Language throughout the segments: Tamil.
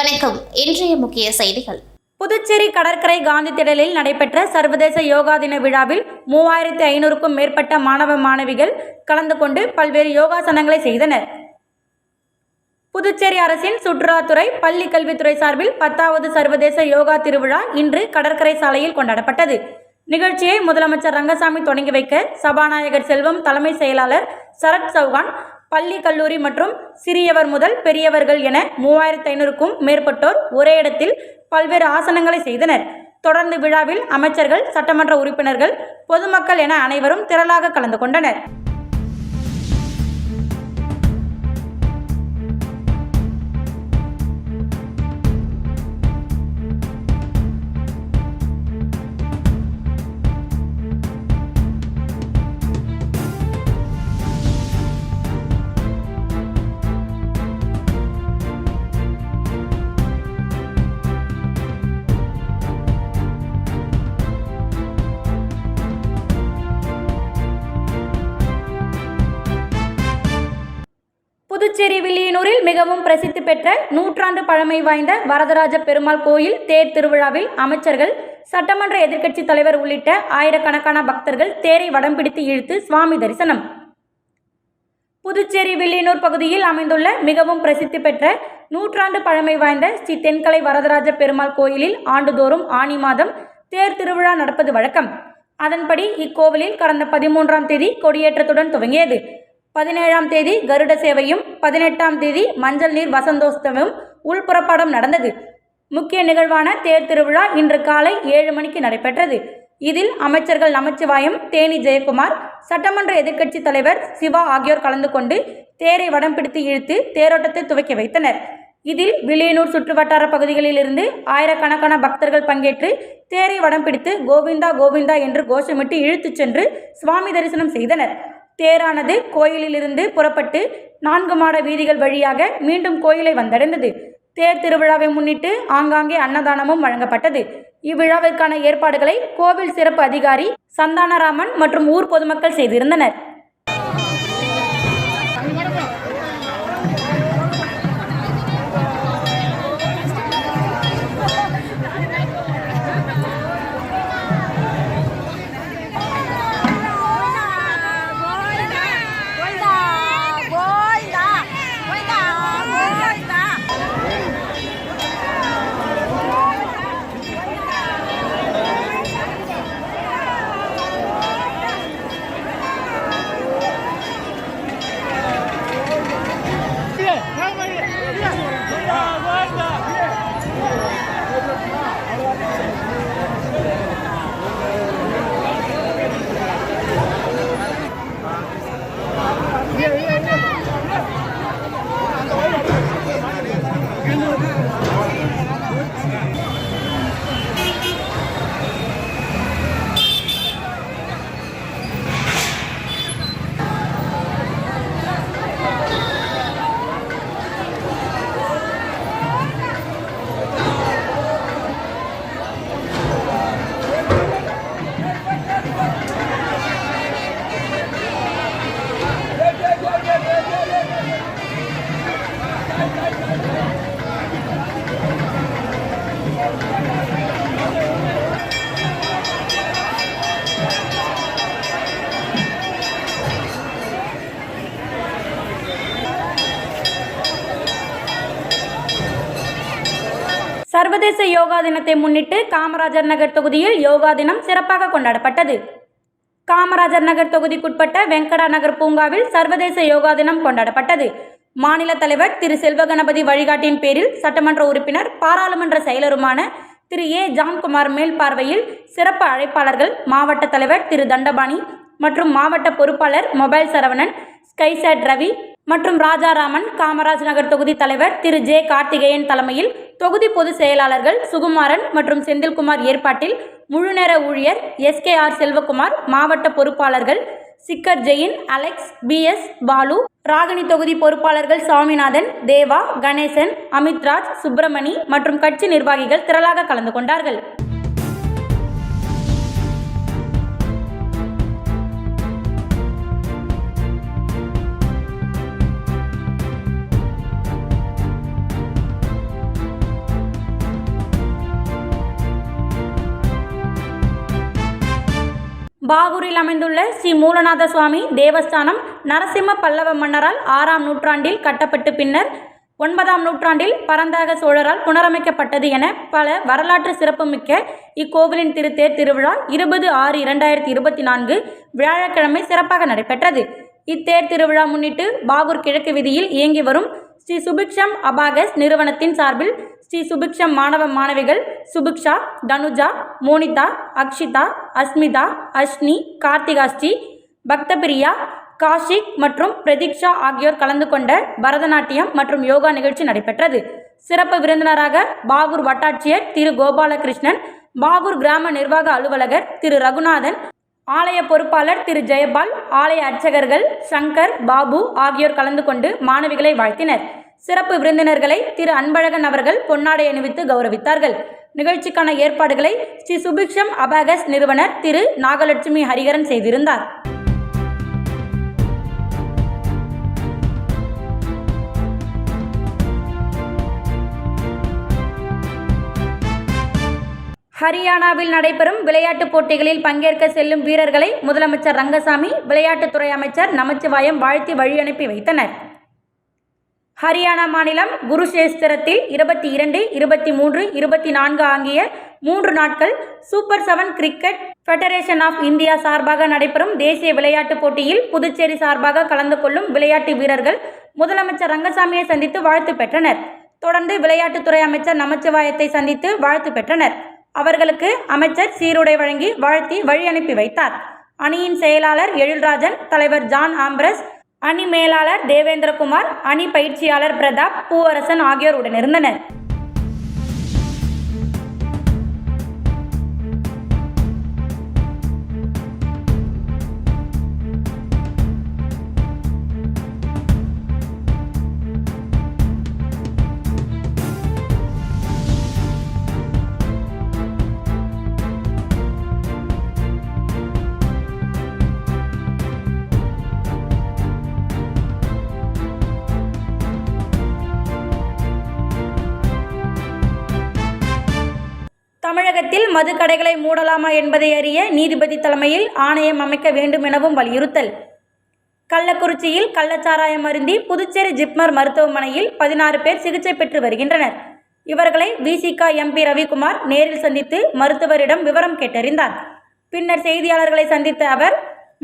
வணக்கம். இன்றைய முக்கிய செய்திகள். புதுச்சேரி கடற்கரை காந்தி திடலில் நடைபெற்ற சர்வதேச யோகா தின விழாவில் 3500க்கும் மேற்பட்ட மாணவ மாணவிகள் கலந்து கொண்டு பல்வேறு யோகாசனங்களை செய்தனர். புதுச்சேரி அரசின் சுற்றுலாத்துறை பள்ளி கல்வித்துறை சார்பில் 10வது சர்வதேச யோகா திருவிழா இன்று கடற்கரை சாலையில் கொண்டாடப்பட்டது. நிகழ்ச்சியை முதலமைச்சர் ரங்கசாமி தொடங்கி வைக்க சபாநாயகர் செல்வம், தலைமை செயலாளர் சரத் சௌகான், பள்ளி கல்லூரி மற்றும் சிறியவர் முதல் பெரியவர்கள் என 3500க்கும் மேற்பட்டோர் ஒரே இடத்தில் பல்வேறு ஆசனங்களை செய்தனர். தொடர்ந்து விழாவில் அமைச்சர்கள், சட்டமன்ற உறுப்பினர்கள், பொதுமக்கள் என அனைவரும் திரளாக கலந்து கொண்டனர். புதுச்சேரி வில்லியனூரில் மிகவும் பிரசித்தி பெற்ற 100 ஆண்டு பழமை வாய்ந்த வரதராஜ பெருமாள் கோயில் தேர் திருவிழாவில் அமைச்சர்கள், சட்டமன்ற எதிர்க்கட்சி தலைவர் உள்ளிட்ட ஆயிரக்கணக்கான பக்தர்கள் தேரை வடம் பிடித்து இழுத்து சுவாமி தரிசனம். புதுச்சேரி வில்லியனூர் பகுதியில் அமைந்துள்ள மிகவும் பிரசித்தி பெற்ற 100 ஆண்டு பழமை வாய்ந்த ஸ்ரீ தென்கலை வரதராஜ பெருமாள் கோயிலில் ஆண்டுதோறும் ஆனி மாதம் தேர் திருவிழா நடப்பது வழக்கம். அதன்படி இக்கோவிலில் கடந்த 13ஆம் தேதி கொடியேற்றத்துடன் துவங்கியது. 17ஆம் தேதி கருட சேவையும், 18ஆம் தேதி மஞ்சள் நீர் வசந்தோத்சவம் உள்புறப்பாடம் நடந்தது. முக்கிய நிகழ்வான தேர் திருவிழா இன்று காலை 7 மணிக்கு நடைபெற்றது. இதில் அமைச்சர்கள் நமச்சிவாயம், தேனி ஜெயக்குமார், சட்டமன்ற எதிர்க்கட்சி தலைவர் சிவா ஆகியோர் கலந்து கொண்டு தேரை வடம் பிடித்து இழுத்து தேரோட்டத்தை துவக்கி வைத்தனர். இதில் வில்லியனூர் சுற்றுவட்டார பகுதிகளில் இருந்து ஆயிரக்கணக்கான பக்தர்கள் பங்கேற்று தேரை வடம் பிடித்து கோவிந்தா கோவிந்தா என்று கோஷமிட்டு இழுத்துச் சென்று சுவாமி தரிசனம் செய்தனர். தேரானது கோயிலிலிருந்து புறப்பட்டு 4 மாட வீதிகள் வழியாக மீண்டும் கோயிலை வந்தடைந்தது. தேர் திருவிழாவை முன்னிட்டு ஆங்காங்கே அன்னதானமும் வழங்கப்பட்டது. இவ்விழாவிற்கான ஏற்பாடுகளை கோவில் சிறப்பு அதிகாரி சந்தானராமன் மற்றும் ஊர் பொதுமக்கள் செய்திருந்தனர். சர்வதேச யோகா தினத்தை முன்னிட்டு காமராஜர் நகர் தொகுதியில் யோகா தினம் சிறப்பாக கொண்டாடப்பட்டது. காமராஜர் நகர் தொகுதிக்குட்பட்ட வெங்கடா நகர் பூங்காவில் சர்வதேச யோகா தினம் கொண்டாடப்பட்டது. மாநில தலைவர் திரு செல்வகணபதி வழிகாட்டின் பேரில் சட்டமன்ற உறுப்பினர், பாராளுமன்ற செயலருமான திரு ஏ. ஜான்குமார் மேல்பார்வையில் சிறப்பு அழைப்பாளர்கள் மாவட்ட தலைவர் திரு தண்டபாணி மற்றும் மாவட்ட பொறுப்பாளர் மொபைல் சரவணன், ஸ்கைசேட் ரவி மற்றும் ராஜாராமன், காமராஜ் நகர் தொகுதி தலைவர் திரு ஜே. கார்த்திகேயன் தலைமையில் தொகுதி பொதுச் செயலாளர்கள் சுகுமாரன் மற்றும் செந்தில்குமார் ஏற்பாட்டில் முழுநேர ஊழியர் SKR செல்வகுமார், மாவட்ட பொறுப்பாளர்கள் சிக்கர் ஜெயின், அலெக்ஸ், BS பாலு, ராகினி தொகுதி பொறுப்பாளர்கள் சாமிநாதன், தேவா, கணேசன், அமித்ராஜ், சுப்பிரமணி மற்றும் கட்சி நிர்வாகிகள் திரளாக கலந்து கொண்டார்கள். பாகூரில் அமைந்துள்ள ஸ்ரீ மூலநாத சுவாமி தேவஸ்தானம் நரசிம்ம பல்லவ மன்னரால் 6ஆம் நூற்றாண்டில் கட்டப்பட்டு பின்னர் 9ஆம் நூற்றாண்டில் பரந்தாக சோழரால் புனரமைக்கப்பட்டது என பல வரலாற்று சிறப்புமிக்க இக்கோவிலின் திருத்தேர் திருவிழா 20/6/2024 வியாழக்கிழமை சிறப்பாக நடைபெற்றது. இத்தேர் திருவிழா முன்னிட்டு பாகூர் கிழக்கு வீதியில் இயங்கி வரும் ஸ்ரீ சுபிக்ஷம் அபாகஸ் நிறுவனத்தின் சார்பில் ஸ்ரீ சுபிக்ஷம் மாணவ மாணவிகள் சுபிக்ஷா, தனுஜா, மோனிதா, அக்ஷிதா, அஸ்மிதா, அஷ்னி, கார்த்திகாஸ்ரீ, பக்தபிரியா, காஷிக் மற்றும் பிரதீக்ஷா ஆகியோர் கலந்து கொண்ட பரதநாட்டியம் மற்றும் யோகா நிகழ்ச்சி நடைபெற்றது. சிறப்பு விருந்தினராக பாகூர் வட்டாட்சியர் திரு கோபாலகிருஷ்ணன், பாகூர் கிராம நிர்வாக அலுவலகர் திரு ரகுநாதன், ஆலய பொறுப்பாளர் திரு ஜெயபால், ஆலய அர்ச்சகர்கள் சங்கர், பாபு ஆகியோர் கலந்து கொண்டு மாணவிகளை வாழ்த்தினர். சிறப்பு விருந்தினர்களை திரு அன்பழகன் அவர்கள் பொன்னாடை அணிவித்து கௌரவித்தார்கள். நிகழ்ச்சிக்கான ஏற்பாடுகளை ஸ்ரீ சுபிக்ஷம் அபாகஸ் நிறுவனர் திரு நாகலட்சுமி ஹரிகரன் செய்திருந்தார். ஹரியானாவில் நடைபெறும் விளையாட்டுப் போட்டிகளில் பங்கேற்க செல்லும் வீரர்களை முதலமைச்சர் ரங்கசாமி, விளையாட்டுத்துறை அமைச்சர் நமச்சிவாயம் வாழ்த்தி வழியனுப்பி வைத்தனர். ஹரியானா மாநிலம் குருஷேஸ்திரத்தில் 22, 23, 24 ஆகிய 3 நாட்கள் super 7 cricket federation of India சார்பாக நடைபெறும் தேசிய விளையாட்டுப் போட்டியில் புதுச்சேரி சார்பாக கலந்து கொள்ளும் விளையாட்டு வீரர்கள் முதலமைச்சர் ரங்கசாமியை சந்தித்து வாழ்த்து பெற்றனர். தொடர்ந்து விளையாட்டுத்துறை அமைச்சர் நமச்சிவாயத்தை சந்தித்து வாழ்த்து பெற்றனர். அவர்களுக்கு அமைச்சர் சீருடை வழங்கி வாழ்த்தி வழி அனுப்பி வைத்தார். அணியின் செயலாளர் எழில்ராஜன், தலைவர் ஜான் ஆம்பரஸ், அணி மேலாளர் தேவேந்திரகுமார், அணி பயிற்சியாளர் பிரதாப், பூவரசன் ஆகியோர் உடனிருந்தனர். தமிழகத்தில் மதுக்கடைகளை மூடலாமா என்பதை அறிய நீதிபதி தலைமையில் ஆணையம் அமைக்க வேண்டும் எனவும் வலியுறுத்தல். கள்ளக்குறிச்சியில் கள்ளச்சாராயம் அருந்தி புதுச்சேரி ஜிப்மர் மருத்துவமனையில் 16 பேர் சிகிச்சை பெற்று வருகின்றனர். இவர்களை விசிக எம்பி ரவிக்குமார் நேரில் சந்தித்து மருத்துவரிடம் விவரம் கேட்டறிந்தார். பின்னர் செய்தியாளர்களை சந்தித்த அவர்,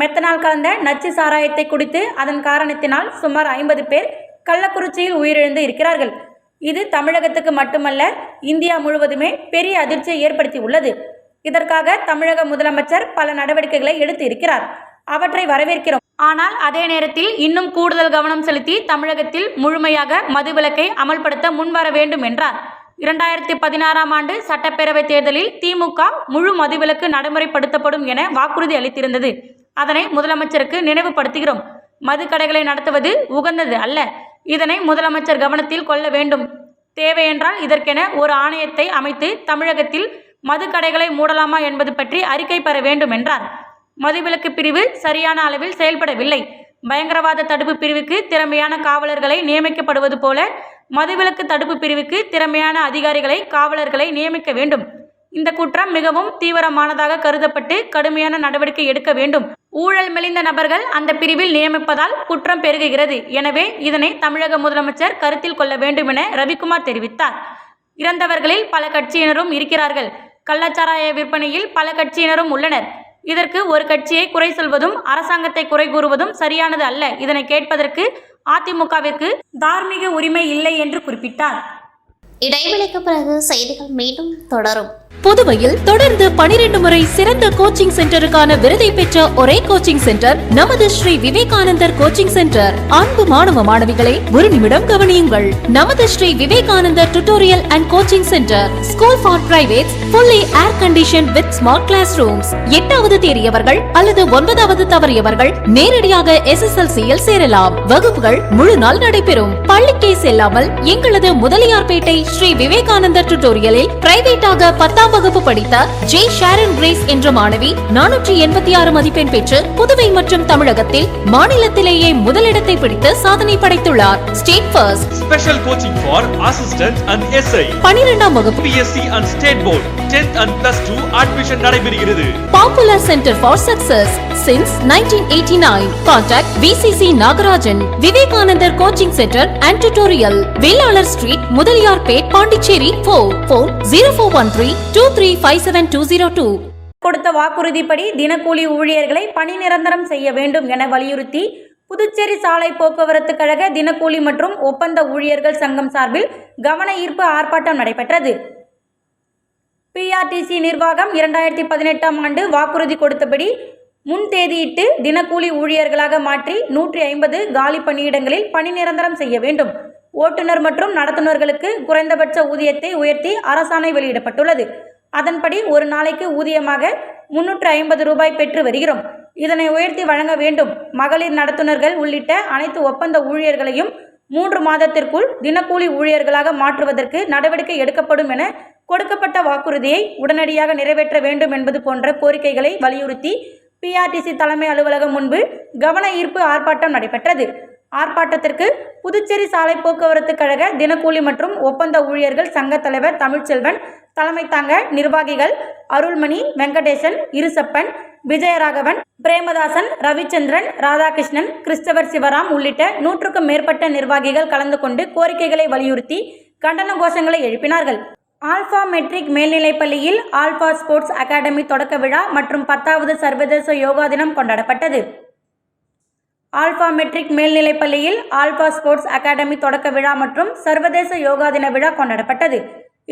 மெத்தனால் கலந்த நச்சு சாராயத்தை குடித்து அதன் காரணத்தினால் சுமார் 50 பேர் கள்ளக்குறிச்சியில் உயிரிழந்து இருக்கிறார்கள். இது தமிழகத்துக்கு மட்டுமல்ல, இந்தியா முழுவதுமே பெரிய அதிர்ச்சியை ஏற்படுத்தி உள்ளது. இதற்காக தமிழக முதலமைச்சர் பல நடவடிக்கைகளை எடுத்து இருக்கிறார். அவற்றை வரவேற்கிறோம். ஆனால் அதே நேரத்தில் இன்னும் கூடுதல் கவனம் செலுத்தி தமிழகத்தில் முழுமையாக மதுவிலக்கை அமல்படுத்த முன்வர வேண்டும் என்றார். 2016ஆம் ஆண்டு சட்டப்பேரவை தேர்தலில் திமுக முழு மதுவிலக்கு நடைமுறைப்படுத்தப்படும் என வாக்குறுதி அளித்திருந்தது. அதனை முதலமைச்சருக்கு நினைவுபடுத்துகிறோம். மதுக்கடைகளை நடத்துவது உகந்தது அல்ல. இதனை முதலமைச்சர் கவனத்தில் கொள்ள வேண்டும். தேவையென்றால் இதற்கென ஒரு ஆணையத்தை அமைத்து தமிழகத்தில் மதுக்கடைகளை மூடலாமா என்பது பற்றி அறிக்கை பெற வேண்டும் என்றார். மதுவிலக்கு பிரிவு சரியான அளவில் செயல்படவில்லை. பயங்கரவாத தடுப்பு பிரிவுக்கு திறமையான காவலர்களை நியமிக்கப்படுவது போல மதுவிலக்கு தடுப்பு பிரிவுக்கு திறமையான அதிகாரிகளை, காவலர்களை நியமிக்க வேண்டும். இந்த குற்றம் மிகவும் தீவிரமானதாக கருதப்பட்டு கடுமையான நடவடிக்கை எடுக்க வேண்டும். ஊழல் மெலிந்த நபர்கள் அந்த பிரிவில் நியமிப்பதால் குற்றம் பெருகுகிறது. எனவே இதனை தமிழக முதலமைச்சர் கருத்தில் கொள்ள வேண்டும் என ரவிக்குமார் தெரிவித்தார். இறந்தவர்களில் பல கட்சியினரும் இருக்கிறார்கள். கள்ளச்சாராய விற்பனையில் பல கட்சியினரும் உள்ளனர். இதற்கு ஒரு கட்சியை குறை சொல்வதும் அரசாங்கத்தை குறை கூறுவதும் சரியானது அல்ல. இதனை கேட்பதற்கு அதிமுகவிற்கு தார்மீக உரிமை இல்லை என்று குறிப்பிட்டார். இடைவெளிக்கு பிறகு செய்திகள் மீண்டும் தொடரும். புதுவையில் தொடர்ந்து 12 முறை சிறந்த கோச்சிங் சென்டருக்கான விருதை பெற்ற ஒரே கோச்சிங் சென்டர் நமது ஸ்ரீ விவேகானந்தர் கோச்சிங் சென்டர். அன்பு மாணவ மாணவிகளை ஒரு நிமிடம் கவனியுங்கள். நமது ஸ்ரீ விவேகானந்தர் tutorial and coaching centre, school for privates, fully air conditioned with smart classrooms. 8வது தேறியவர்கள் அல்லது 9வது தவறியவர்கள் நேரடியாக SSLC-யில் சேரலாம். வகுப்புகள் முழு நாள் நடைபெறும். பள்ளிக்கே செல்லாமல் எங்களது முதலியார்பேட்டை ஸ்ரீ விவேகானந்தர் டியூட்டோரியலில் பிரைவேட்டாக 10ஆம் வகுப்பு படித்த ஜே ஷாரன் கிரேஸ் என்ற மாணவி 486 மதிப்பெண் பெற்று புதுவை மற்றும் தமிழகத்தில் மாநிலத்திலேயே முதலிடத்தை பிடித்து சாதனை படைத்துள்ளார். State first. Special coaching for assistant and SI. 12ஆம் வகுப்பு PSC and State Board 10th and +2 admission நடைபெறுகிறது. Popular Center for Success since 1989. Contact VCC Nagarajan, Vivekanandar Coaching Center and Tutorial, Vellalar Street, Mudaliyarpet, Pondicherry 4. Phone 0413-2357-202. கொடுத்த வாக்குறுதிப்படி தினக்கூலி ஊழியர்களை பணி நிரந்தரம் செய்ய வேண்டும் என வலியுறுத்தி புதுச்சேரி சாலை போக்குவரத்து கழக தினக்கூலி மற்றும் ஒப்பந்த ஊழியர்கள் சங்கம் சார்பில் கவன ஈர்ப்பு ஆர்ப்பாட்டம் நடைபெற்றது. PRTC நிர்வாகம் 2018ஆம் ஆண்டு வாக்குறுதி கொடுத்தபடி முன் தேதியிட்டு தினக்கூலி ஊழியர்களாக மாற்றி 150 காலி பணியிடங்களில் பணி நிரந்தரம் செய்ய வேண்டும். ஓட்டுநர் மற்றும் நடத்துனர்களுக்கு குறைந்தபட்ச ஊதியத்தை உயர்த்தி அரசாணை வெளியிடப்பட்டுள்ளது. அதன்படி ஒரு நாளைக்கு ஊதியமாக 350 ரூபாய் பெற்று வருகிறோம். இதனை உயர்த்தி வழங்க வேண்டும். மகளிர் நடத்துனர்கள் உள்ளிட்ட அனைத்து ஒப்பந்த ஊழியர்களையும் 3 மாதத்திற்குள் தினக்கூலி ஊழியர்களாக மாற்றுவதற்கு நடவடிக்கை எடுக்கப்படும் என கொடுக்கப்பட்ட வாக்குறுதியை உடனடியாக நிறைவேற்ற வேண்டும் என்பது போன்ற கோரிக்கைகளை வலியுறுத்தி PRTC தலைமை அலுவலகம் முன்பு கவன ஈர்ப்பு ஆர்ப்பாட்டம் நடைபெற்றது. ஆர்ப்பாட்டத்திற்கு புதுச்சேரி சாலை போக்குவரத்து கழக தினக்கூலி மற்றும் ஒப்பந்த ஊழியர்கள் சங்க தலைவர் தமிழ்ச்செல்வன் தலைமை தாங்க நிர்வாகிகள் அருள்மணி, வெங்கடேசன், இருசப்பன், விஜயராகவன், பிரேமதாசன், ரவிச்சந்திரன், ராதாகிருஷ்ணன், கிறிஸ்டவர் சிவராம் உள்ளிட்ட 100க்கும் மேற்பட்ட நிர்வாகிகள் கலந்து கொண்டு கோரிக்கைகளை வலியுறுத்தி கண்டன கோஷங்களை எழுப்பினார்கள். ஆல்பா மெட்ரிக் மேல்நிலைப்பள்ளியில் ஆல்பா ஸ்போர்ட்ஸ் அகாடமி தொடக்க விழா மற்றும் 10வது சர்வதேச யோகா தினம் கொண்டாடப்பட்டது. ஆல்பா மெட்ரிக் மேல்நிலைப்பள்ளியில் ஆல்பா ஸ்போர்ட்ஸ் அகாடமி தொடக்க விழா மற்றும் சர்வதேச யோகா தின விழா கொண்டாடப்பட்டது.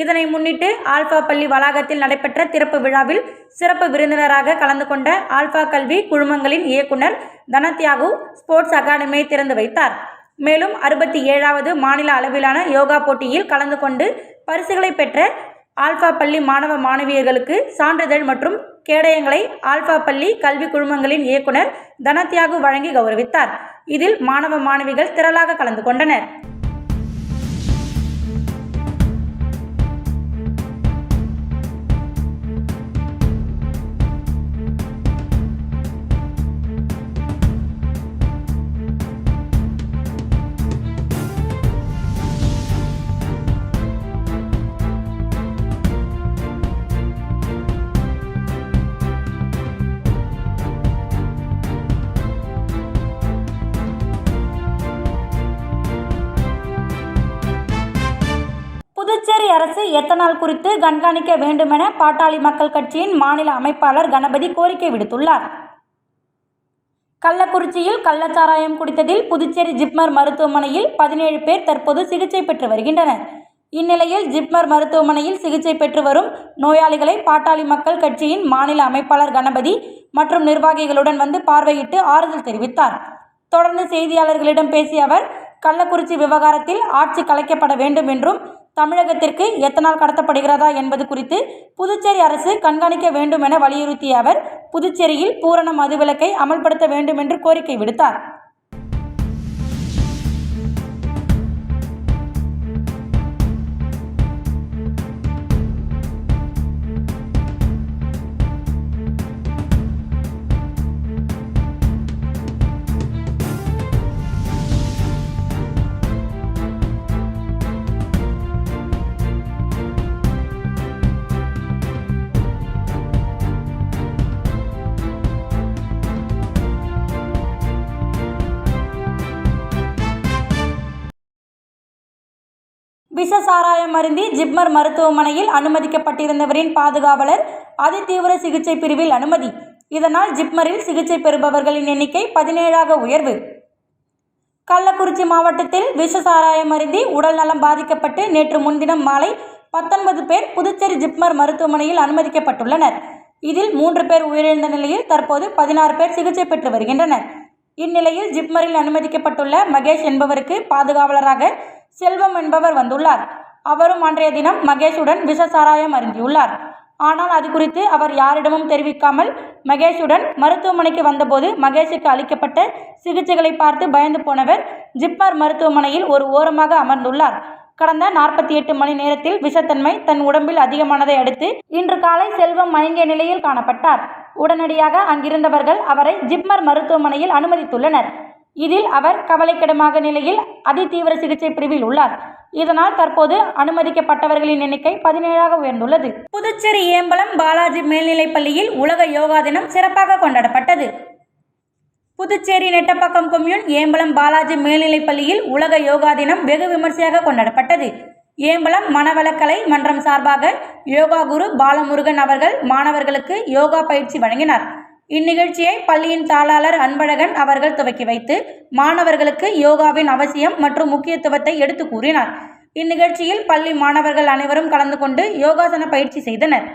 இதனை முன்னிட்டு ஆல்பா பள்ளி வளாகத்தில் நடைபெற்ற திறப்பு விழாவில் சிறப்பு விருந்தினராக கலந்து கொண்ட ஆல்பா கல்வி குழுமங்களின் இயக்குனர் தனத்யாகு ஸ்போர்ட்ஸ் அகாடமியை திறந்து வைத்தார். மேலும் 67வது மாநில அளவிலான யோகா போட்டியில் கலந்து கொண்டு பரிசுகளை பெற்ற ஆல்பா பள்ளி மாணவ மாணவியர்களுக்கு சான்றிதழ் மற்றும் கேடயங்களை ஆல்பா பள்ளி கல்வி குழுமங்களின் இயக்குனர் தனத்யாகு வழங்கி கௌரவித்தார். இதில் மாணவ மாணவிகள் திரளாக கலந்து கொண்டனர். புதுச்சேரி அரசு எத்தனால் குறித்து கண்காணிக்க வேண்டுமென பாட்டாளி மக்கள் கட்சியின் மாநில அமைப்பாளர் கணபதி கோரிக்கை விடுத்துள்ளார். கள்ளக்குறிச்சியில் கள்ளச்சாராயம் குடித்ததில் புதுச்சேரி ஜிப்மர் மருத்துவமனையில் 17 பேர் தற்போது சிகிச்சை பெற்று வருகின்றனர். இந்நிலையில் ஜிப்மர் மருத்துவமனையில் சிகிச்சை பெற்று வரும் நோயாளிகளை பாட்டாளி மக்கள் கட்சியின் மாநில அமைப்பாளர் கணபதி மற்றும் நிர்வாகிகளுடன் வந்து பார்வையிட்டு ஆறுதல் தெரிவித்தார். தொடர்ந்து செய்தியாளர்களிடம் பேசிய அவர், கள்ளக்குறிச்சி விவகாரத்தில் ஆட்சி கலைக்கப்பட வேண்டும் என்றும் தமிழகத்திற்கு எத்தனால் கடத்தப்படுகிறதா என்பது குறித்து புதுச்சேரி அரசு கண்காணிக்க வேண்டும் என வலியுறுத்திய அவர், புதுச்சேரியில் பூரண மதுவிலக்கை அமல்படுத்த வேண்டும் என்று கோரிக்கை விடுத்தார். விஷ சாராயம் அருந்தி ஜிப்மர் மருத்துவமனையில் அனுமதிக்கப்பட்டிருந்தவரின் பாதுகாவலர் அதிதீவிர சிகிச்சை பிரிவில் அனுமதி. இதனால் ஜிப்மரில் சிகிச்சை பெறுபவர்களின் எண்ணிக்கை 17ஆக உயர்வு. கள்ளக்குறிச்சி மாவட்டத்தில் விஷ சாராயம் அருந்தி உடல் நலம் பாதிக்கப்பட்டு நேற்று முன்தினம் மாலை 19 பேர் புதுச்சேரி ஜிப்மர் மருத்துவமனையில் அனுமதிக்கப்பட்டுள்ளனர். இதில் 3 பேர் உயிரிழந்த நிலையில் தற்போது 16 பேர் சிகிச்சை பெற்று வருகின்றனர். இந்நிலையில் ஜிப்மரில் அனுமதிக்கப்பட்டுள்ள மகேஷ் என்பவருக்கு பாதுகாவலராக செல்வம் என்பவர் வந்துள்ளார். அவரும் அன்றைய தினம் மகேஷுடன் விஷ சாராயம் அருந்தியுள்ளார். ஆனால் அது குறித்து அவர் யாரிடமும் தெரிவிக்காமல் மகேஷுடன் மருத்துவமனைக்கு வந்தபோது மகேஷுக்கு அளிக்கப்பட்ட சிகிச்சைகளை பார்த்து பயந்து போனவர் ஜிப்மர் மருத்துவமனையில் ஒரு ஓரமாக அமர்ந்துள்ளார். கடந்த 48 மணி நேரத்தில் விஷத்தன்மை தன் உடம்பில் அதிகமானதை அடுத்து இன்று காலை செல்வம் மயங்கிய நிலையில் காணப்பட்டார். உடனடியாக அங்கிருந்தவர்கள் அவரை ஜிப்மர் மருத்துவமனையில் அனுமதித்துள்ளனர். இதில் அவர் கவலைக்கிடமாக நிலையில் அதிதீவிர சிகிச்சை பிரிவில் உள்ளார். இதனால் தற்போது அனுமதிக்கப்பட்டவர்களின் எண்ணிக்கை 17ஆக உயர்ந்துள்ளது. புதுச்சேரி ஏம்பலம் பாலாஜி மேல்நிலைப்பள்ளியில் உலக யோகா தினம் சிறப்பாக கொண்டாடப்பட்டது. புதுச்சேரி நெட்டப்பாக்கம் கொம்யூன் ஏம்பலம் பாலாஜி மேல்நிலைப்பள்ளியில் உலக யோகா தினம் வெகு விமர்சையாக கொண்டாடப்பட்டது. ஏம்பலம் மனவளக்கலை மன்றம் சார்பாக யோகா குரு பாலமுருகன் அவர்கள் மாணவர்களுக்கு யோகா பயிற்சி வழங்கினார். இந்நிகழ்ச்சியை பள்ளியின் தாளாளர் அன்பழகன் அவர்கள் துவக்கி வைத்து மாணவர்களுக்கு யோகாவின் அவசியம் மற்றும் முக்கியத்துவத்தை எடுத்து கூறினார். இந்நிகழ்ச்சியில் பள்ளி மாணவர்கள் அனைவரும் கலந்து கொண்டு யோகாசன பயிற்சி செய்தனர்.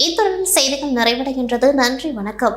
இத்துடன் செய்திகள் நிறைவடைகின்றது. நன்றி, வணக்கம்.